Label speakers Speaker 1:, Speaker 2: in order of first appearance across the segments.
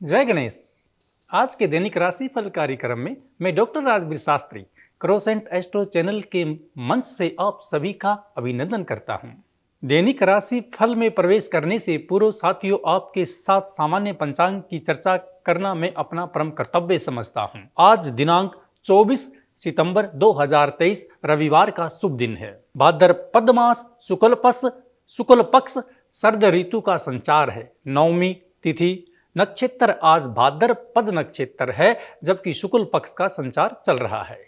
Speaker 1: जय गणेश। आज के दैनिक राशिफल कार्यक्रम में मैं doctor Rajveer Shastri croissant astro channel के मंच से आप सभी का अभिनंदन करता हूं। दैनिक राशि फल में प्रवेश करने से पूर्व साथियों, आपके साथ सामान्य पंचांग की चर्चा करना मैं अपना परम कर्तव्य समझता हूं। आज दिनांक 24 सितंबर 2023 रविवार का शुभ दिन है। भाद्रपद मास शुक्ल पक्ष शरद ऋतु का संचार है। नवमी तिथि नक्षत्र आज भाद्रपद नक्षत्र है, जबकि शुक्ल पक्ष का संचार चल रहा है।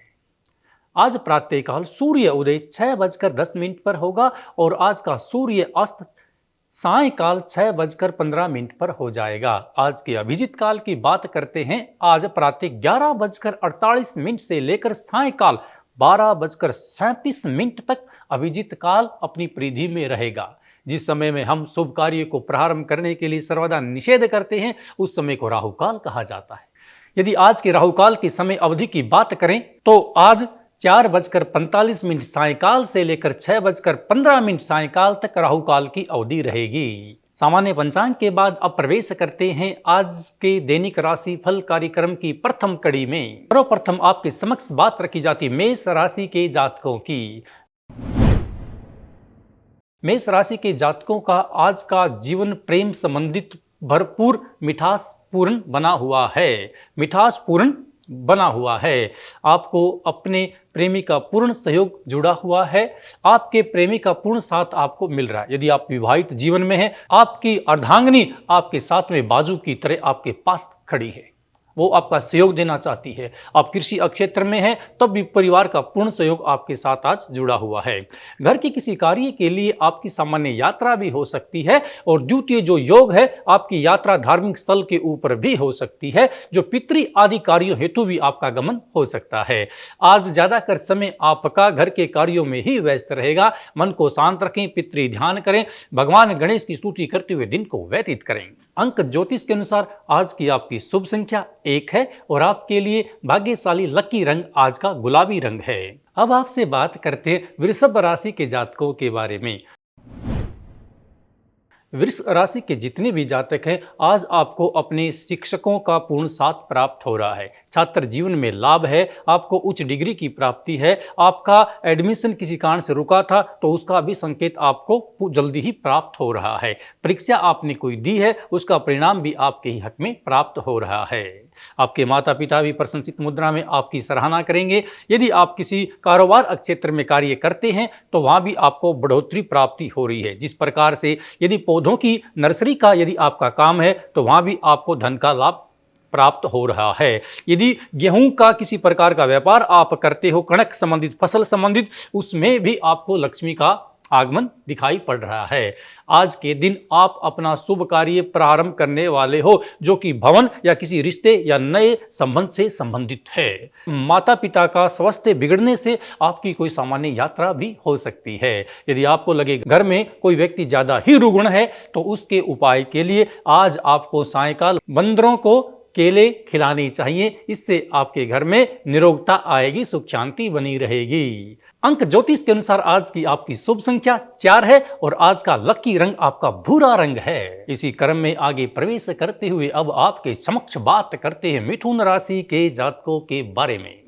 Speaker 1: आज प्रातःकाल सूर्य उदय 6:10 पर होगा और आज का सूर्य अस्त सायकाल 6:15 पर हो जाएगा। आज के अभिजीत काल की बात करते हैं। आज प्रातः 11:48 से लेकर सायकाल 12:37 तक अभिजीत काल अपनी परिधि में रहेगा। जिस समय में हम शुभ कार्य को प्रारंभ करने के लिए सर्वदा निषेध करते हैं, उस समय को राहुकाल कहा जाता है। यदि आज के राहुकाल की समय अवधि की बात करें तो आज 4:45 सायकाल से लेकर 6:15 सायकाल तक राहुकाल की अवधि रहेगी। सामान्य पंचांग के बाद अब प्रवेश करते हैं आज के दैनिक राशि फल कार्यक्रम की प्रथम कड़ी में। सर्वप्रथम आपके समक्ष बात रखी जाती मेष राशि के जातकों की। मेष राशि के जातकों का आज का जीवन प्रेम संबंधित भरपूर मिठासपूर्ण बना हुआ है। आपको अपने प्रेमी का पूर्ण सहयोग जुड़ा हुआ है। आपके प्रेमी का पूर्ण साथ आपको मिल रहा है। यदि आप विवाहित जीवन में हैं, आपकी अर्धांगिनी आपके साथ में बाजू की तरह आपके पास खड़ी है, वो आपका सहयोग देना चाहती है। आप कृषि क्षेत्र में हैं, तब भी परिवार का पूर्ण सहयोग आपके साथ आज जुड़ा हुआ है। घर के किसी कार्य के लिए आपकी सामान्य यात्रा भी हो सकती है और द्वितीय जो योग है, आपकी यात्रा धार्मिक स्थल के ऊपर भी हो सकती है, जो पितृ आदि कार्यों हेतु भी आपका गमन हो सकता है। आज ज्यादातर समय आपका घर के कार्यों में ही व्यस्त रहेगा। मन को शांत रखें, पितृ ध्यान करें, भगवान गणेश की स्तुति करते हुए दिन को व्यतीत करें। अंक ज्योतिष के अनुसार आज की आपकी शुभ संख्या 1 है और आपके लिए भाग्यशाली लकी रंग आज का गुलाबी रंग है। अब आपसे बात करते हैं वृषभ राशि के जातकों के बारे में। वृषभ राशि के जितने भी जातक हैं, आज आपको अपने शिक्षकों का पूर्ण साथ प्राप्त हो रहा है। छात्र जीवन में लाभ है, आपको उच्च डिग्री की प्राप्ति है। आपका एडमिशन किसी कारण से रुका था तो उसका भी संकेत आपको जल्दी ही प्राप्त हो रहा है। परीक्षा आपने कोई दी है, उसका परिणाम भी आपके ही हक में प्राप्त हो रहा है। आपके माता पिता भी प्रशंसित मुद्रा में आपकी सराहना करेंगे। यदि आप किसी कारोबार क्षेत्र में कार्य करते हैं तो वहां भी आपको बढ़ोतरी प्राप्ति हो रही है। जिस प्रकार से यदि पौधों की नर्सरी का यदि आपका काम है तो वहां भी आपको धन का लाभ प्राप्त हो रहा है। यदि गेहूं का किसी प्रकार का व्यापार आप करते हो, कणक संबंधित फसल संबंधित, उसमें भी आपको लक्ष्मी का आगमन दिखाई पड़ रहा है। आज के दिन आप अपना शुभ कार्य प्रारंभ करने वाले हो, जो कि भवन या किसी रिश्ते या नए संबंध से संबंधित है। माता पिता का स्वास्थ्य बिगड़ने से आपकी कोई सामान्य यात्रा भी हो सकती है। यदि आपको लगे घर में कोई व्यक्ति ज्यादा ही रुग्ण है तो उसके उपाय के लिए आज आपको सायकाल बंदरों को केले खिलानी चाहिए। इससे आपके घर में निरोगता आएगी, सुख शांति बनी रहेगी। अंक ज्योतिष के अनुसार आज की आपकी शुभ संख्या 4 है और आज का लकी रंग आपका भूरा रंग है। इसी क्रम में आगे प्रवेश करते हुए अब आपके समक्ष बात करते हैं मिथुन राशि के जातकों के बारे में।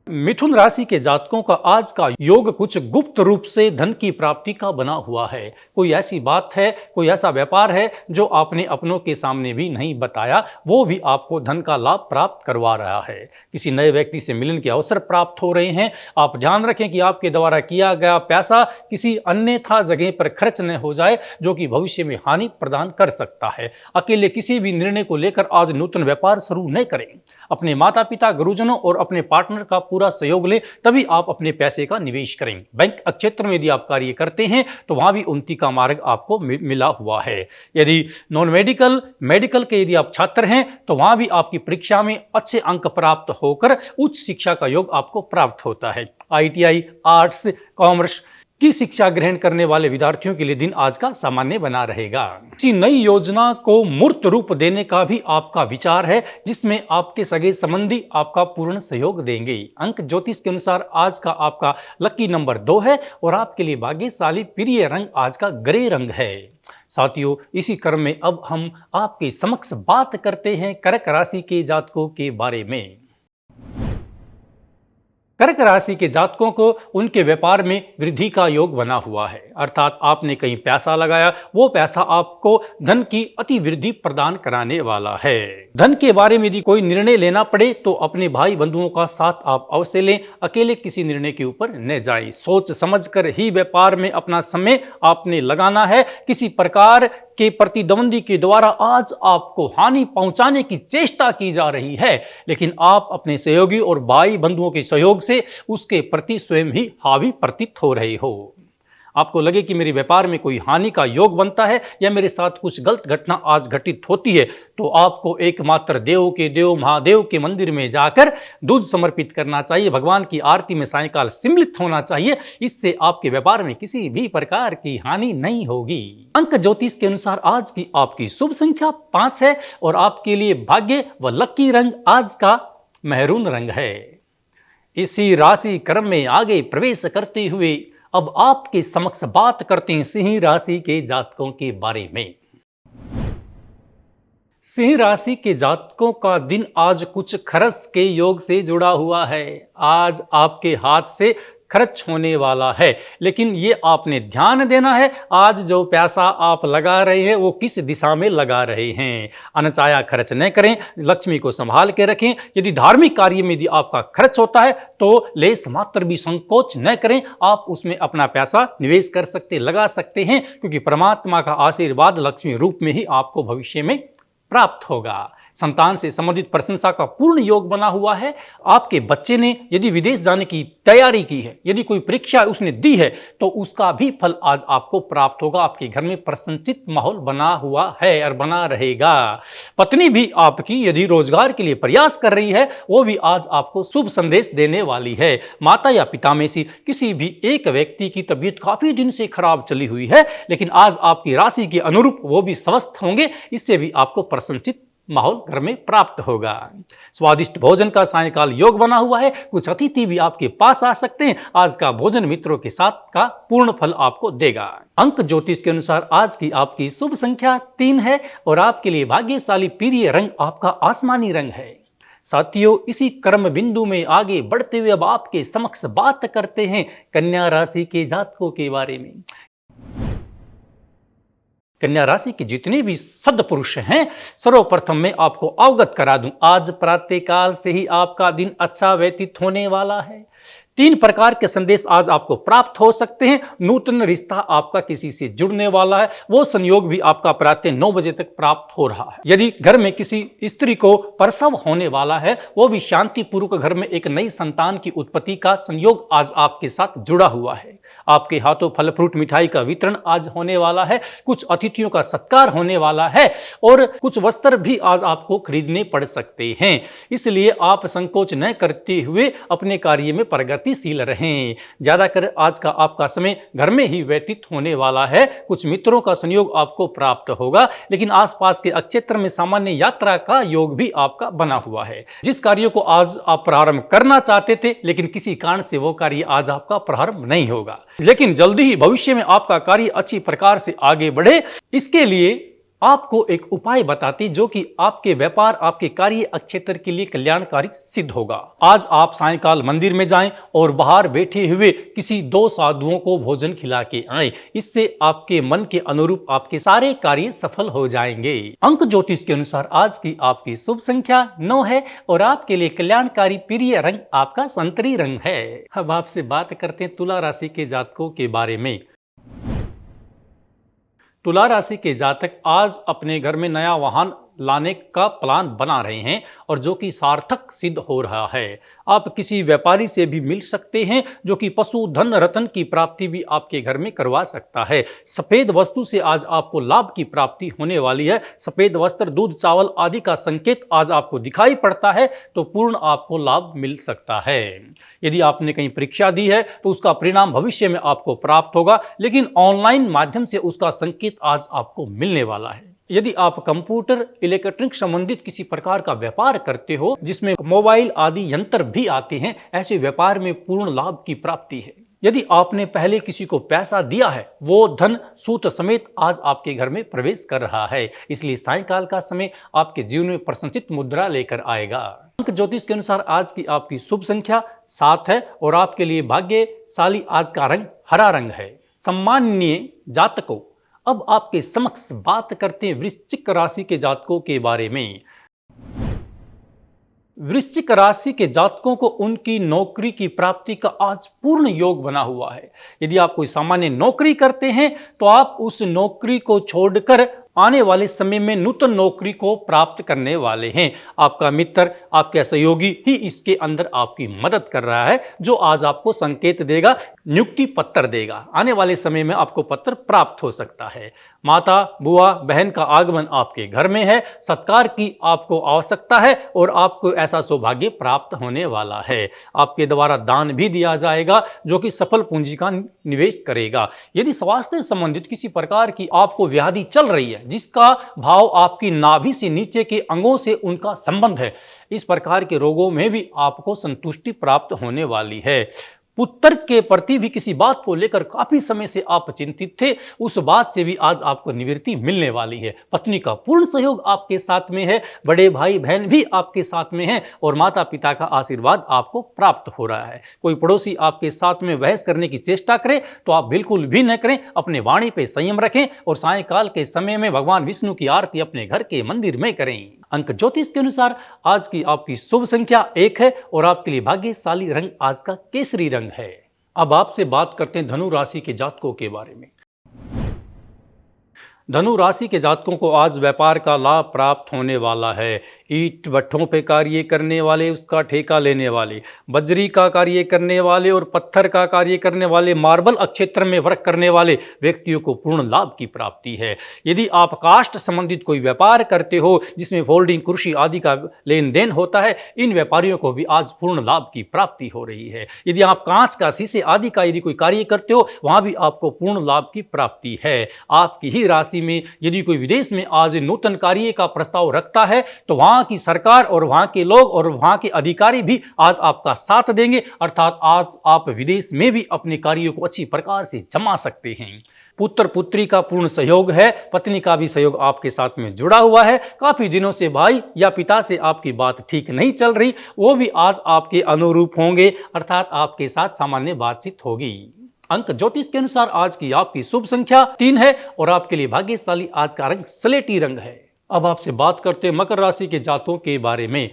Speaker 1: मिथुन राशि के जातकों का आज का योग कुछ गुप्त रूप से धन की प्राप्ति का बना हुआ है। कोई ऐसी बात है, कोई ऐसा व्यापार है जो आपने अपनों के सामने भी नहीं बताया, वो भी आपको धन का लाभ प्राप्त करवा रहा है। किसी नए व्यक्ति से मिलन के अवसर प्राप्त हो रहे हैं। आप ध्यान रखें कि आपके द्वारा किया गया पैसा किसी अन्यथा जगह पर खर्च न हो जाए, जो कि भविष्य में हानि प्रदान कर सकता है। अकेले किसी भी निर्णय को लेकर आज नूतन व्यापार शुरू न करें। अपने माता पिता, गुरुजनों और अपने पार्टनर का पूरा सहयोग लें, तभी आप अपने पैसे का निवेश करें। बैंक क्षेत्र में यदि आप कार्य करते हैं तो वहां भी उन्नति का मार्ग आपको मिला हुआ है। यदि नॉन मेडिकल के यदि आप छात्र हैं तो वहां भी आपकी परीक्षा में अच्छे अंक प्राप्त होकर उच्च शिक्षा का योग आपको प्राप्त होता है। ITI, आर्ट्स, कॉमर्स की शिक्षा ग्रहण करने वाले विद्यार्थियों के लिए दिन आज का सामान्य बना रहेगा। किसी नई योजना को मूर्त रूप देने का भी आपका विचार है, जिसमें आपके सगे संबंधी आपका पूर्ण सहयोग देंगे। अंक ज्योतिष के अनुसार आज का आपका लकी नंबर 2 है और आपके लिए भाग्यशाली प्रिय रंग आज का ग्रे रंग है। साथियों, इसी क्रम में अब हम आपके समक्ष बात करते हैं कर्क राशि के जातकों के बारे में। कर्क राशि के जातकों को उनके व्यापार में वृद्धि का योग बना हुआ है, अर्थात आपने कहीं पैसा लगाया, वो पैसा आपको धन की अति वृद्धि प्रदान कराने वाला है। धन के बारे में यदि कोई निर्णय लेना पड़े तो अपने भाई बंधुओं का साथ आप अवश्य लें, अकेले किसी निर्णय के ऊपर न जाएं। सोच समझकर ही व्यापार में अपना समय आपने लगाना है। किसी प्रकार के प्रतिद्वंदी के द्वारा आज आपको हानि पहुंचाने की चेष्टा की जा रही है, लेकिन आप अपने सहयोगी और भाई बंधुओं के सहयोग से उसके प्रति स्वयं ही हावी प्रतीत हो रहे हो। आपको लगे कि मेरे व्यापार में कोई हानि का योग बनता है या मेरे साथ कुछ गलत घटना आज घटित होती है, तो आपको एकमात्र देव के देव महादेव के मंदिर में जाकर दूध समर्पित करना चाहिए, भगवान की आरती में सायंकाल सम्मिलित होना चाहिए। इससे आपके व्यापार में किसी भी प्रकार की हानि नहीं होगी। अंक ज्योतिष के अनुसार आज की आपकी शुभ संख्या 5 है और आपके लिए भाग्य व लकी रंग आज का मेहरून रंग है। इसी राशि क्रम में आगे प्रवेश करते हुए अब आपके समक्ष बात करते हैं सिंह राशि के जातकों के बारे में। सिंह राशि के जातकों का दिन आज कुछ खर्च के योग से जुड़ा हुआ है। आज आपके हाथ से खर्च होने वाला है, लेकिन ये आपने ध्यान देना है आज जो पैसा आप लगा रहे हैं वो किस दिशा में लगा रहे हैं। अनचाया खर्च न करें, लक्ष्मी को संभाल के रखें। यदि धार्मिक कार्य में यदि आपका खर्च होता है तो लेस मात्र भी संकोच न करें, आप उसमें अपना पैसा निवेश कर सकते, लगा सकते हैं, क्योंकि परमात्मा का आशीर्वाद लक्ष्मी रूप में ही आपको भविष्य में प्राप्त होगा। संतान से संबंधित प्रशंसा का पूर्ण योग बना हुआ है। आपके बच्चे ने यदि विदेश जाने की तैयारी की है, यदि कोई परीक्षा उसने दी है, तो उसका भी फल आज आपको प्राप्त होगा। आपके घर में प्रसन्नचित्त माहौल बना हुआ है और बना रहेगा। पत्नी भी आपकी यदि रोजगार के लिए प्रयास कर रही है, वो भी आज आपको शुभ संदेश देने वाली है। माता या पिता में से किसी भी एक व्यक्ति की तबीयत काफी दिन से खराब चली हुई है, लेकिन आज आपकी राशि के अनुरूप वो भी स्वस्थ होंगे। इससे भी आपको प्रसन्नचित्त माहौल घर में प्राप्त होगा। स्वादिष्ट भोजन का सायंकाल योग बना हुआ है। कुछ अतिथि भी आपके पास आ सकते हैं। आज का भोजन मित्रों के साथ का पूर्ण फल आपको देगा। अंक ज्योतिष के अनुसार आज की आपकी शुभ संख्या 3 है और आपके लिए भाग्यशाली पीरिय रंग आपका आसमानी रंग है। साथियों, इसी क्रम बिंदु में आगे बढ़ते हुए अब आपके समक्ष बात करते हैं कन्या राशि के जातकों के बारे में। कन्या राशि के जितने भी सद्पुरुष हैं, सर्वप्रथम मैं आपको अवगत करा दूं, आज प्रातःकाल से ही आपका दिन अच्छा व्यतीत होने वाला है। 3 प्रकार के संदेश आज आपको प्राप्त हो सकते हैं। नूतन रिश्ता आपका किसी से जुड़ने वाला है, वो संयोग भी आपका प्रातः 9 बजे तक प्राप्त हो रहा है। यदि घर में किसी स्त्री को प्रसव होने वाला है, वो भी शांतिपूर्वक घर में एक नई संतान की उत्पत्ति का संयोग आज आपके साथ जुड़ा हुआ है। आपके हाथों फल फ्रूट मिठाई का वितरण आज होने वाला है। कुछ अतिथियों का सत्कार होने वाला है और कुछ वस्त्र भी आज आपको खरीदने पड़ सकते हैं। इसलिए आप संकोच न करते हुए अपने कार्य में प्रगतिशील रहें। ज्यादातर आज का आपका समय घर में ही व्यतीत होने वाला है। कुछ मित्रों का संयोग आपको प्राप्त होगा, लेकिन आसपास के क्षेत्र में सामान्य यात्रा का योग भी आपका बना हुआ है। जिस कार्य को आज आप प्रारंभ करना चाहते थे, लेकिन किसी कारण से वो कार्य आज आपका प्रारंभ नहीं होगा, लेकिन जल्दी ही भविष्य में आपका कार्य अच्छी प्रकार से आगे बढ़े, इसके लिए आपको एक उपाय बताते जो कि आपके व्यापार, आपके कार्य क्षेत्र के लिए कल्याणकारी सिद्ध होगा। आज आप सायंकाल मंदिर में जाएं और बाहर बैठे हुए किसी 2 साधुओं को भोजन खिला के आएं। इससे आपके मन के अनुरूप आपके सारे कार्य सफल हो जाएंगे। अंक ज्योतिष के अनुसार आज की आपकी शुभ संख्या 9 है और आपके लिए कल्याणकारी प्रिय रंग आपका संतरी रंग है। अब आपसे बात करते हैं तुला राशि के जातकों के बारे में। तुला राशि के जातक आज अपने घर में नया वाहन लाने का प्लान बना रहे हैं और जो कि सार्थक सिद्ध हो रहा है। आप किसी व्यापारी से भी मिल सकते हैं जो कि पशु धन रत्न की प्राप्ति भी आपके घर में करवा सकता है। सफेद वस्तु से आज आपको लाभ की प्राप्ति होने वाली है। सफेद वस्त्र, दूध, चावल आदि का संकेत आज आपको दिखाई पड़ता है, तो पूर्ण आपको लाभ मिल सकता है। यदि आपने कहीं परीक्षा दी है तो उसका परिणाम भविष्य में आपको प्राप्त होगा, लेकिन ऑनलाइन माध्यम से उसका संकेत आज आपको मिलने वाला है। यदि आप कंप्यूटर, इलेक्ट्रॉनिक संबंधित किसी प्रकार का व्यापार करते हो जिसमें मोबाइल आदि यंत्र भी आते हैं, ऐसे व्यापार में पूर्ण लाभ की प्राप्ति है। यदि आपने पहले किसी को पैसा दिया है, वो धन सूत समेत आज आपके घर में प्रवेश कर रहा है। इसलिए सायंकाल का समय आपके जीवन में प्रसन्नचित मुद्रा लेकर आएगा। अंक ज्योतिष के अनुसार आज की आपकी शुभ संख्या 7 है और आपके लिए भाग्यशाली आज का रंग हरा रंग है। सम्माननीय जातकों, अब आपके समक्ष बात करते हैं वृश्चिक राशि के जातकों के बारे में। वृश्चिक राशि के जातकों को उनकी नौकरी की प्राप्ति का आज पूर्ण योग बना हुआ है। यदि आप कोई सामान्य नौकरी करते हैं तो आप उस नौकरी को छोड़कर आने वाले समय में नूतन नौकरी को प्राप्त करने वाले हैं। आपका मित्र, आपका सहयोगी ही इसके अंदर आपकी मदद कर रहा है, जो आज आपको संकेत देगा, नियुक्ति पत्र देगा। आने वाले समय में आपको पत्र प्राप्त हो सकता है। माता, बुआ, बहन का आगमन आपके घर में है। सत्कार की आपको आवश्यकता है और आपको ऐसा सौभाग्य प्राप्त होने वाला है। आपके द्वारा दान भी दिया जाएगा, जो कि सफल पूंजी का निवेश करेगा। यदि स्वास्थ्य संबंधित किसी प्रकार की आपको व्याधि चल रही है, जिसका भाव आपकी नाभि से नीचे के अंगों से उनका संबंध है, इस प्रकार के रोगों में भी आपको संतुष्टि प्राप्त होने वाली है। पुत्र के प्रति भी किसी बात को लेकर काफी समय से आप चिंतित थे, उस बात से भी आज आपको निवृत्ति मिलने वाली है। पत्नी का पूर्ण सहयोग आपके साथ में है, बड़े भाई बहन भी आपके साथ में हैं और माता पिता का आशीर्वाद आपको प्राप्त हो रहा है। कोई पड़ोसी आपके साथ में बहस करने की चेष्टा करे तो आप बिल्कुल भी न करें, अपने वाणी पे संयम रखें और सायंकाल के समय में भगवान विष्णु की आरती अपने घर के मंदिर में करें। अंक ज्योतिष के अनुसार आज की आपकी शुभ संख्या 1 है और आपके लिए भाग्यशाली रंग आज का केसरी रंग है। अब आपसे बात करते हैं धनु राशि के जातकों के बारे में। धनु राशि के जातकों को आज व्यापार का लाभ प्राप्त होने वाला है। ईंट भट्ठों पे कार्य करने वाले, उसका ठेका लेने वाले, बजरी का कार्य करने वाले और पत्थर का कार्य करने वाले, मार्बल क्षेत्र में वर्क करने वाले व्यक्तियों को पूर्ण लाभ की प्राप्ति है। यदि आप काष्ठ संबंधित कोई व्यापार करते हो, जिसमें फोल्डिंग, कुर्सी आदि का लेन देन होता है, इन व्यापारियों को भी आज पूर्ण लाभ की प्राप्ति हो रही है। यदि आप कांच का, शीशे आदि का यदि कोई कार्य करते हो, वहां भी आपको पूर्ण लाभ की प्राप्ति है। आपकी ही राशि में यदि कोई विदेश में आज नूतन कार्य का प्रस्ताव रखता है तो वहां की सरकार और वहां के लोग और वहां के अधिकारी भी आज आपका साथ देंगे, अर्थात आज आप विदेश में भी अपने कार्यों को अच्छी प्रकार से जमा सकते हैं। पुत्र पुत्री का पूर्ण सहयोग है, पत्नी का भी सहयोग आपके साथ में जुड़ा हुआ है। काफी दिनों से भाई या पिता से आपकी बात ठीक नहीं चल रही, वो भी आज आपके अनुरूप होंगे, अर्थात आपके साथ सामान्य बातचीत होगी। अंक ज्योतिष के अनुसार आज की आपकी शुभ संख्या 3 है और आपके लिए भाग्यशाली आज का रंग स्लेटी रंग है। अब आपसे बात करते हैं मकर राशि के जातकों के बारे में।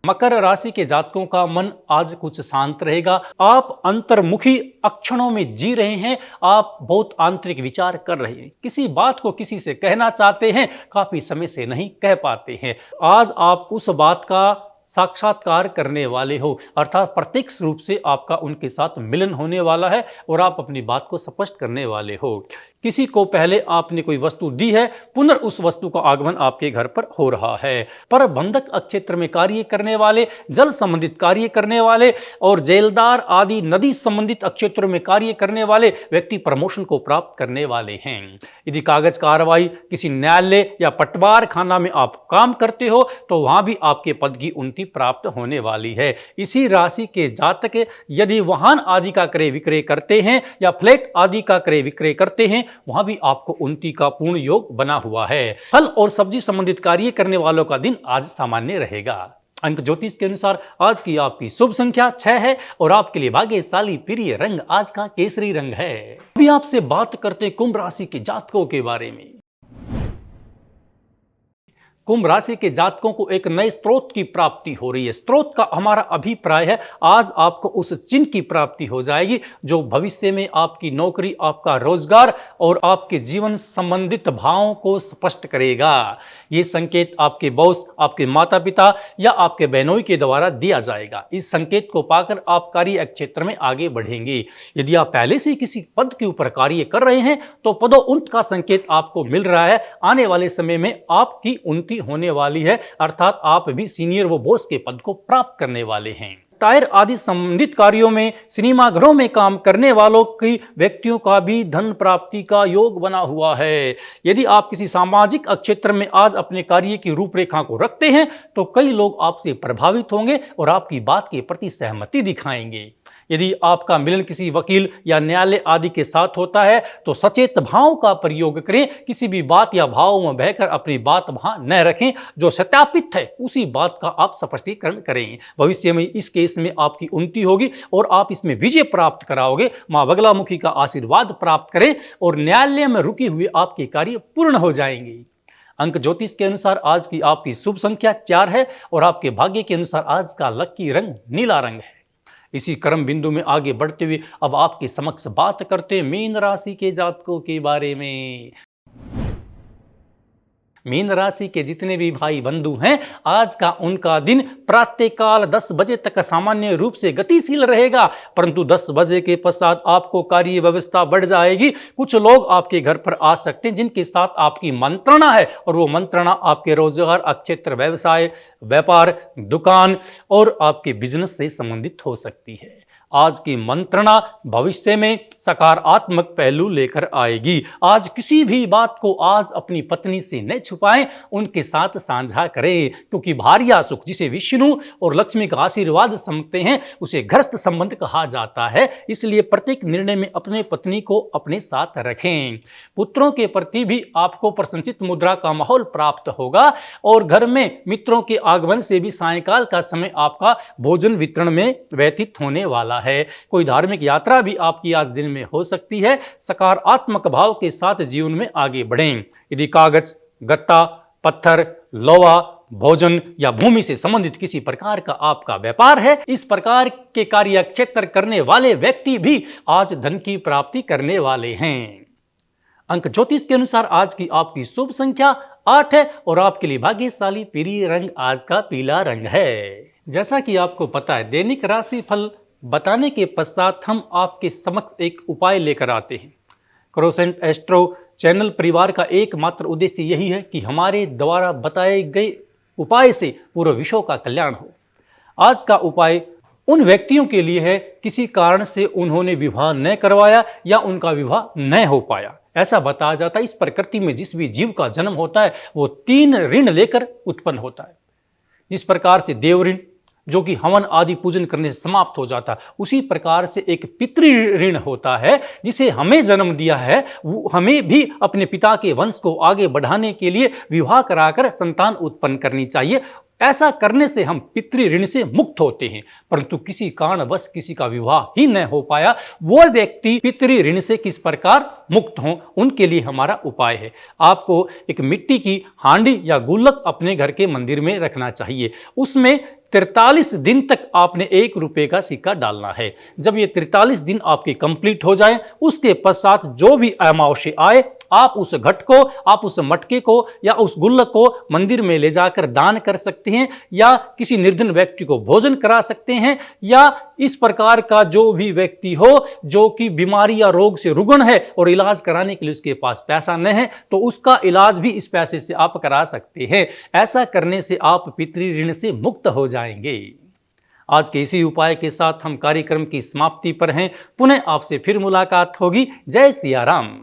Speaker 1: मकर राशि के जातकों का मन आज कुछ शांत रहेगा। आप अंतर्मुखी क्षणों में जी रहे हैं, आप बहुत आंतरिक विचार कर रहे हैं, किसी बात को किसी से कहना चाहते हैं, काफी समय से नहीं कह पाते हैं। आज आप उस बात का साक्षात्कार करने वाले हो, अर्थात प्रत्यक्ष रूप से आपका उनके साथ मिलन होने वाला है और आप अपनी बात को स्पष्ट करने वाले हो। किसी को पहले आपने कोई वस्तु दी है, पुनः उस वस्तु का आगमन आपके घर पर हो रहा है। पर बंधक क्षेत्र में कार्य करने वाले, जल संबंधित कार्य करने वाले और जेलदार आदि नदी संबंधित क्षेत्रों में कार्य करने वाले व्यक्ति प्रमोशन को प्राप्त करने वाले हैं। यदि कागज कार्रवाई, किसी न्यायालय या पटवार खाना में आप काम करते हो तो वहां भी आपके पद की उन्नति प्राप्त होने वाली है। इसी राशि के जातक यदि वाहन आदि का क्रय विक्रय करते हैं या फ्लैट आदि का क्रय विक्रय करते हैं, वहां भी आपको उन्नति का पूर्ण योग बना हुआ है। फल और सब्जी संबंधित कार्य करने वालों का दिन आज सामान्य रहेगा। अंक ज्योतिष के अनुसार आज की आपकी शुभ संख्या 6 है और आपके लिए भाग्यशाली प्रिय रंग आज का केसरी रंग है। अभी आपसे बात करते हैं कुंभ राशि के जातकों के बारे में। कुंभ राशि के जातकों को एक नए स्रोत की प्राप्ति हो रही है। स्रोत का हमारा अभिप्राय है आज आपको उस चिन्ह की प्राप्ति हो जाएगी जो भविष्य में आपकी नौकरी, आपका रोजगार और आपके जीवन संबंधित भावों को स्पष्ट करेगा। ये संकेत आपके बॉस, आपके माता पिता या आपके बहनोई के द्वारा दिया जाएगा। इस संकेत को पाकर आप कार्य क्षेत्र में आगे बढ़ेंगे। यदि आप पहले से किसी पद के ऊपर कार्य कर रहे हैं तो पदोन्नति का संकेत आपको मिल रहा है। आने वाले समय में आपकी उन्नति होने वाली है, अर्थात आप भी सीनियर व बॉस के पद को प्राप्त करने वाले हैं। टायर आदि संबंधित कार्यों में, सिनेमा घरों में काम करने वालों की व्यक्तियों का भी धन प्राप्ति का योग बना हुआ है। यदि आप किसी सामाजिक क्षेत्र में आज अपने कार्य की रूपरेखा को रखते हैं तो कई लोग आपसे प्रभावित होंगे और आपकी बात के प्रति सहमति दिखाएंगे। यदि आपका मिलन किसी वकील या न्यायालय आदि के साथ होता है तो सचेत भाव का प्रयोग करें। किसी भी बात या भाव में बहकर अपनी बात वहां न रखें। जो सत्यापित है उसी बात का आप स्पष्टीकरण करें। भविष्य में इस केस में आपकी उन्नति होगी और आप इसमें विजय प्राप्त कराओगे। मां बगलामुखी का आशीर्वाद प्राप्त करें और न्यायालय में रुके हुए आपके कार्य पूर्ण हो जाएंगे। अंक ज्योतिष के अनुसार आज की आपकी शुभ संख्या 4 है और आपके भाग्य के अनुसार आज का लकी रंग नीला रंग है। इसी क्रम बिंदु में आगे बढ़ते हुए अब आपके समक्ष बात करते हैं मीन राशि के जातकों के बारे में। मीन राशि के जितने भी भाई बंधु हैं, आज का उनका दिन प्रातःकाल 10 बजे तक सामान्य रूप से गतिशील रहेगा, परंतु 10 बजे के पश्चात आपको कार्य व्यवस्था बढ़ जाएगी। कुछ लोग आपके घर पर आ सकते हैं जिनके साथ आपकी मंत्रणा है और वो मंत्रणा आपके रोजगार, क्षेत्र, व्यवसाय, व्यापार, दुकान और आपके बिजनेस से संबंधित हो सकती है। आज की मंत्रणा भविष्य में सकारात्मक पहलू लेकर आएगी। आज किसी भी बात को आज अपनी पत्नी से न छुपाएं, उनके साथ साझा करें, क्योंकि भार्या सुख जिसे विष्णु और लक्ष्मी का आशीर्वाद समझते हैं उसे घरस्थ संबंध कहा जाता है। इसलिए प्रत्येक निर्णय में अपने पत्नी को अपने साथ रखें। पुत्रों के प्रति भी आपको प्रसन्नचित मुद्रा का माहौल प्राप्त होगा और घर में मित्रों के आगमन से भी सायंकाल का समय आपका भोजन वितरण में व्यतीत होने वाला है। कोई धार्मिक यात्रा भी आपकी आज दिन में हो सकती है। सकारात्मक भाव के साथ जीवन में आगे बढ़ें। यदि कागज, गत्ता, पत्थर, लोहा, भोजन या भूमि से संबंधित किसी प्रकार का आपका व्यापार है, इस प्रकार के कार्य क्षेत्र करने वाले व्यक्ति भी आज धन की प्राप्ति करने वाले हैं। अंक ज्योतिष के अनुसार आज की आपकी शुभ संख्या 8 है और आपके लिए भाग्यशाली पीली रंग आज का पीला रंग है। जैसा कि आपको पता है, दैनिक राशि फल बताने के पश्चात हम आपके समक्ष एक उपाय लेकर आते हैं। क्रोसेंट एस्ट्रो चैनल परिवार का एकमात्र उद्देश्य यही है कि हमारे द्वारा बताए गए उपाय से पूरे विश्व का कल्याण हो। आज का उपाय उन व्यक्तियों के लिए है किसी कारण से उन्होंने विवाह न करवाया या उनका विवाह न हो पाया। ऐसा बताया जाता है इस प्रकृति में जिस भी जीव का जन्म होता है वो 3 ऋण लेकर उत्पन्न होता है। जिस प्रकार से देव ऋण जो कि हवन आदि पूजन करने से समाप्त हो जाता है, उसी प्रकार से एक पितृ ऋण होता है जिसे हमें जन्म दिया है। वो हमें भी अपने पिता के वंश को आगे बढ़ाने के लिए विवाह कराकर संतान उत्पन्न करनी चाहिए। ऐसा करने से हम पितृ ऋण से मुक्त होते हैं, परंतु किसी कारणवश किसी का विवाह ही न हो पाया, वो व्यक्ति पितृ ऋण से किस प्रकार मुक्त हों, उनके लिए हमारा उपाय है। आपको एक मिट्टी की हांडी या गुल्लक अपने घर के मंदिर में रखना चाहिए। उसमें 43 दिन तक आपने 1 रुपए का सिक्का डालना है। जब ये 43 दिन आपके कंप्लीट हो जाए, उसके पश्चात जो भी अमावस्या आए, आप उस घट को, आप उस मटके को या उस गुल्लक को मंदिर में ले जाकर दान कर सकते हैं या किसी निर्धन व्यक्ति को भोजन करा सकते हैं, या इस प्रकार का जो भी व्यक्ति हो जो कि बीमारी या रोग से रुग्ण है और इलाज कराने के लिए उसके पास पैसा नहीं है, तो उसका इलाज भी इस पैसे से आप करा सकते हैं। ऐसा करने से आप पितृ ऋण से मुक्त हो जाएंगे। आज के इसी उपाय के साथ हम कार्यक्रम की समाप्ति पर हैं। पुनः आपसे फिर मुलाकात होगी। जय सिया राम।